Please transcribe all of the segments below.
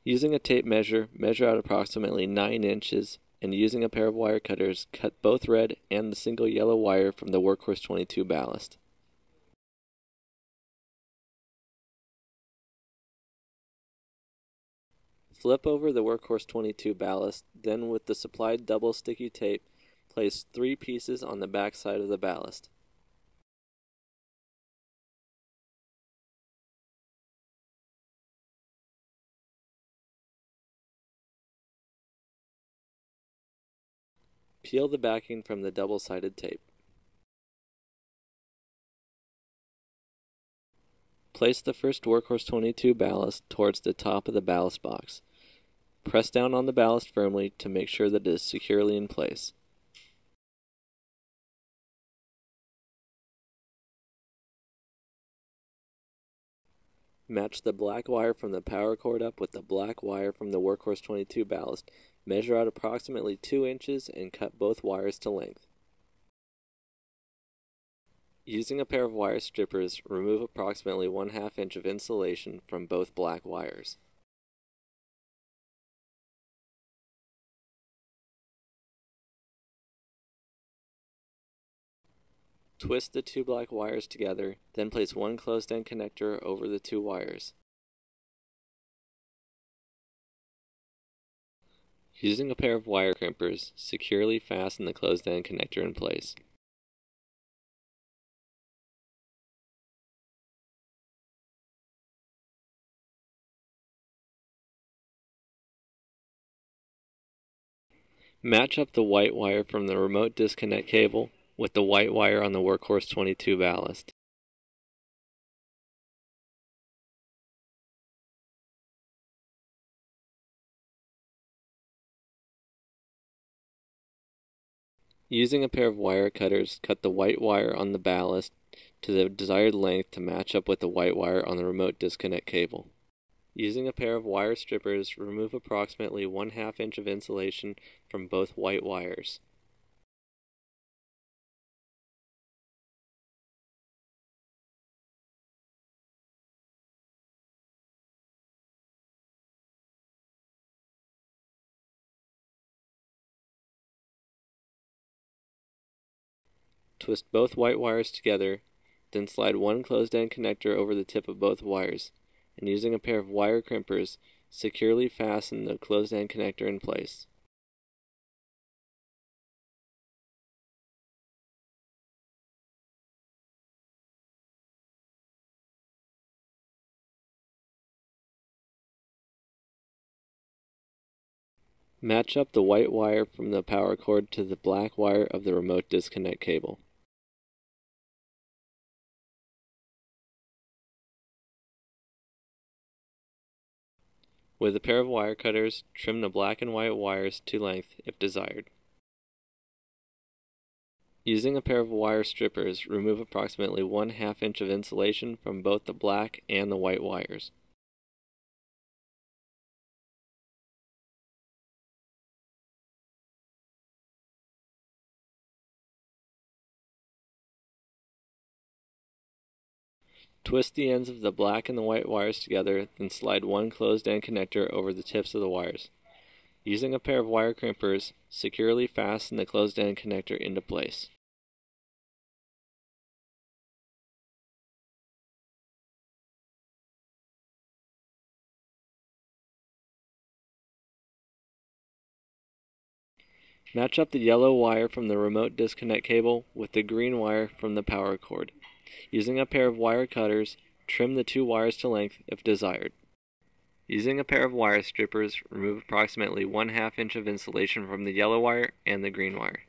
Using a tape measure, measure out approximately 9 inches, and using a pair of wire cutters, cut both red and the single yellow wire from the Workhorse 22 ballast. Flip over the Workhorse 22 ballast, then with the supplied double sticky tape, place 3 pieces on the back side of the ballast. Peel the backing from the double-sided tape. Place the first Workhorse 22 ballast towards the top of the ballast box. Press down on the ballast firmly to make sure that it is securely in place. Match the black wire from the power cord up with the black wire from the Workhorse 22 ballast. Measure out approximately 2 inches and cut both wires to length. Using a pair of wire strippers, remove approximately 1/2 inch of insulation from both black wires. Twist the 2 black wires together, then place one closed-end connector over the 2 wires. Using a pair of wire crimpers, securely fasten the closed-end connector in place. Match up the white wire from the remote disconnect cable with the white wire on the Workhorse 22 ballast. Using a pair of wire cutters, cut the white wire on the ballast to the desired length to match up with the white wire on the remote disconnect cable. Using a pair of wire strippers, remove approximately 1/2 inch of insulation from both white wires. Twist both white wires together, then slide one closed-end connector over the tip of both wires, and using a pair of wire crimpers, securely fasten the closed-end connector in place. Match up the white wire from the power cord to the black wire of the remote disconnect cable. With a pair of wire cutters, trim the black and white wires to length if desired. Using a pair of wire strippers, remove approximately 1/2 inch of insulation from both the black and the white wires. Twist the ends of the black and the white wires together, then slide one closed-end connector over the tips of the wires. Using a pair of wire crimpers, securely fasten the closed-end connector into place. Match up the yellow wire from the remote disconnect cable with the green wire from the power cord. Using a pair of wire cutters, trim the 2 wires to length if desired. Using a pair of wire strippers, remove approximately 1/2 inch of insulation from the yellow wire and the green wire.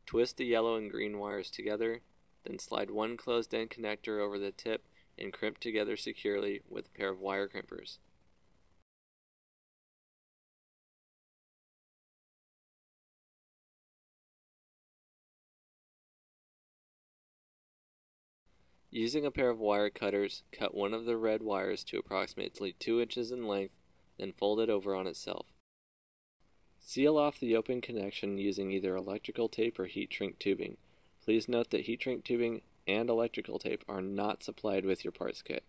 Twist the yellow and green wires together, then slide one closed-end connector over the tip and crimp together securely with a pair of wire crimpers. Using a pair of wire cutters, cut one of the red wires to approximately 2 inches in length, then fold it over on itself. Seal off the open connection using either electrical tape or heat shrink tubing. Please note that heat shrink tubing and electrical tape are not supplied with your parts kit.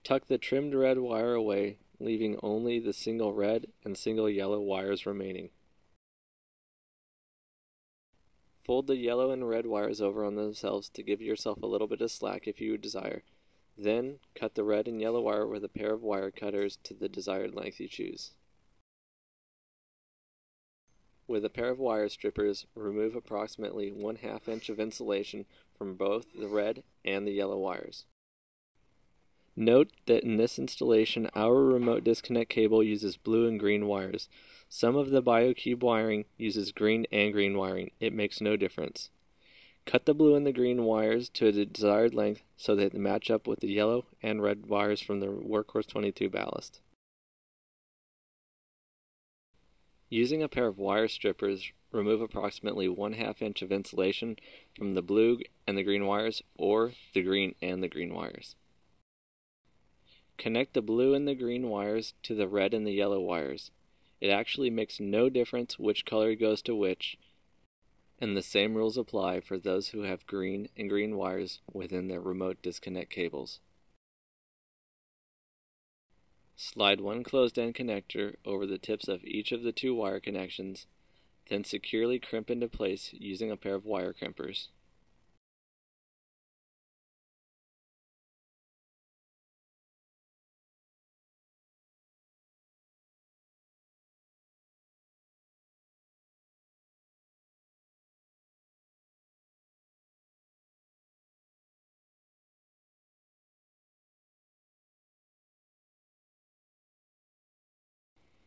Tuck the trimmed red wire away, leaving only the single red and single yellow wires remaining. Fold the yellow and red wires over on themselves to give yourself a little bit of slack if you desire. Then, cut the red and yellow wire with a pair of wire cutters to the desired length you choose. With a pair of wire strippers, remove approximately 1/2 inch of insulation from both the red and the yellow wires. Note that in this installation, our remote disconnect cable uses blue and green wires. Some of the Biocube wiring uses green and green wiring. It makes no difference. Cut the blue and the green wires to a desired length so that they match up with the yellow and red wires from the Workhorse 22 ballast. Using a pair of wire strippers, remove approximately 1/2 inch of insulation from the blue and the green wires, or the green and the green wires. Connect the blue and the green wires to the red and the yellow wires. It actually makes no difference which color goes to which, and the same rules apply for those who have green and green wires within their remote disconnect cables. Slide one closed-end connector over the tips of each of the 2 wire connections, then securely crimp into place using a pair of wire crimpers.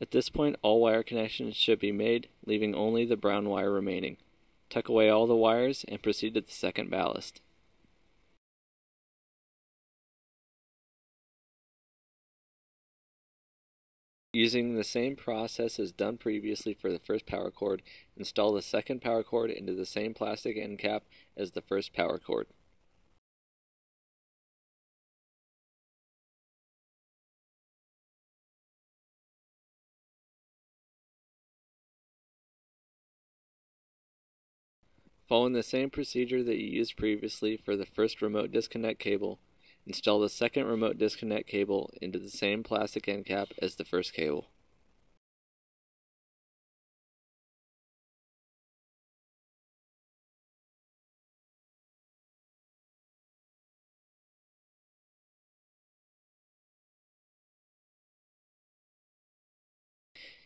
At this point, all wire connections should be made, leaving only the brown wire remaining. Tuck away all the wires and proceed to the second ballast. Using the same process as done previously for the first power cord, install the second power cord into the same plastic end cap as the first power cord. Following the same procedure that you used previously for the first remote disconnect cable, install the second remote disconnect cable into the same plastic end cap as the first cable.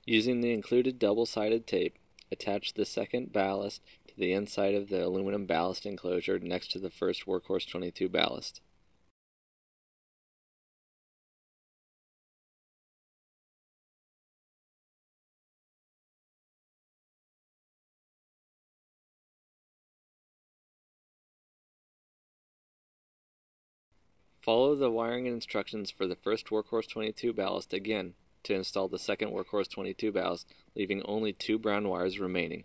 Using the included double-sided tape, attach the second ballast to the inside of the aluminum ballast enclosure next to the first Workhorse 22 ballast. Follow the wiring instructions for the first Workhorse 22 ballast again to install the second Workhorse 22 ballast, leaving only 2 brown wires remaining.